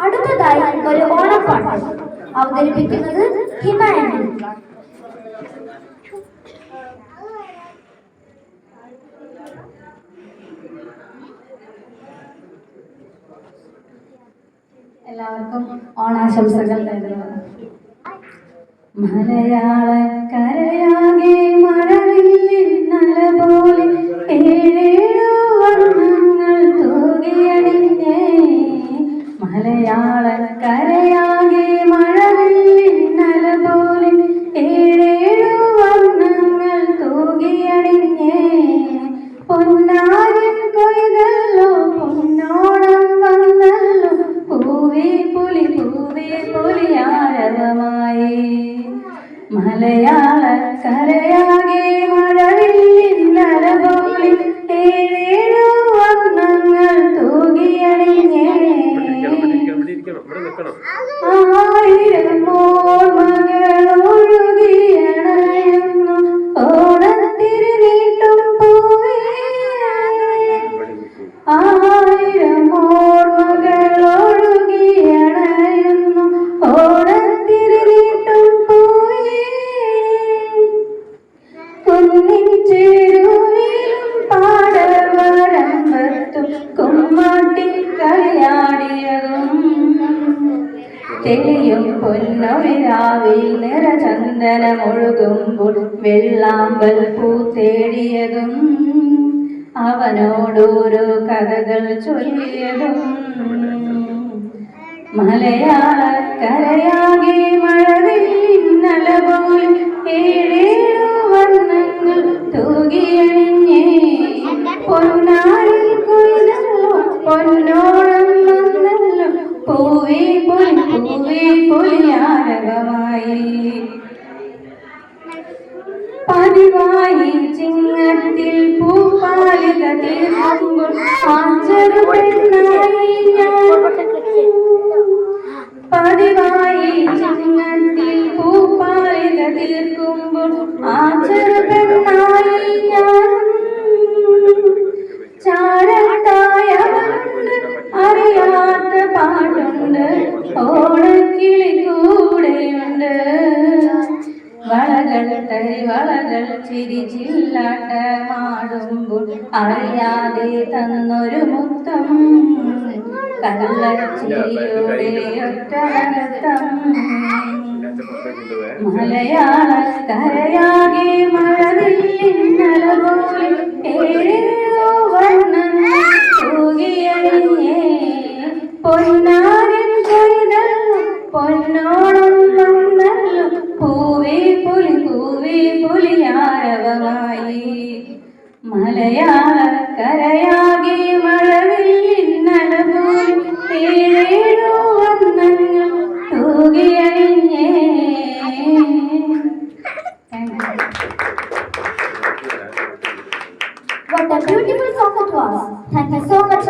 അടുത്തതായി ഒരു ഓണപ്പാട്ട് അവതരിപ്പിക്കുന്നത് ഹിമായൻ. എല്ലാവർക്കും ഓണാശംസകൾ നേരുന്നു. മലയാളക്കരയാകെ മഴവില്ലിന്നല പോലെ ഏഴേഴു വർണ്ണങ്ങൾ തൂകിയണിഞ്ഞേ. മലയാളക്കരയാകെ മഴവില്ലിന്നല പോലെ ഏഴേഴു വർണ്ണങ്ങൾ തൂകിയണിഞ്ഞേ. പൊന്നാരൻ കൊയ്തല്ലോ പൊന്നോണം വന്നല്ലോ പൂവേ പുലി ആരവമായി. മലയാളക്കരയാകെ മഴവില്ലിന്നല പോലെ ഏഴേഴു വർണ്ണങ്ങൾ തൂകിയണിഞ്ഞേ. ആയിരം ഓർമ്മകളൊഴുകിയണയുന്നു ഓണത്തിരി നീട്ടും പൂവേ. ആയിരം ഓർമ്മകളൊഴുകിയണയുന്നു ഓണത്തിരി നീട്ടും പൂവേ. കുന്നിൻ ചെരുവിലും പാടവരമ്പത്തും കുമ്മാട്ടിൽ കളിയാടിയതും തെളിയും പൊന്നൊരാവിൽ നിറചന്ദനമൊഴുകുമ്പോൾ വെള്ളാമ്പൽ പൂത്തേടിയതും അവനോടോരോ കഥകൾ ചൊല്ലിയതും. മലയാളക്കരയാകെ മഴവില്ലിന്നല പോലെ ഏഴേഴു വർണ്ണങ്ങൾ തൂകിയണിഞ്ഞേ. പൊന്നാരിൽ കൊയ്തല്ലോ പൊന്നോണം വന്നല്ലോ പൂവേ പുലി ആരവമായി. പതിവായി ചിങ്ങത്തിൽ പൂപ്പാലിക തീർക്കുമ്പോൾ ആചരപ്പെണ്ണായി ഞാൻ. പതിവായി ചിങ്ങത്തിൽ പൂപ്പാലിക തീർക്കുമ്പോൾ ആചരപ്പെണ്ണായി ഞാൻ. ചാരത്തായവനുണ്ട് അറിയാത്ത പാട്ടുണ്ട് ഓണക്കിളി കൂടെയുണ്ട്. വളകൾ തരിവളകൾ ചിരിച്ചില്ലാട്ടമാടുമ്പോൾ അറിയാതെ തന്നൊരു മുത്തം കള്ളച്ചിരിയോടെ ഒറ്റനൃത്തം. മലയാളക്കരയാകെ മഴവില്ലിന്നല പോലെ ഏഴേഴു വർണ്ണങ്ങൾ തൂകിയണിഞ്ഞേ. പൊന്നാരൻ കൊയ്തല്ലോ പൊന്നോണം വന്നല്ലോ പൂവേ പുലി ആരവമായി. മലയാളക്കരയാകെ മഴവില്ലിന്നല പോലെ ഏഴേഴു വർണ്ണങ്ങൾ തൂകിയണിഞ്ഞേ. What a beautiful song it was. Thank you so much.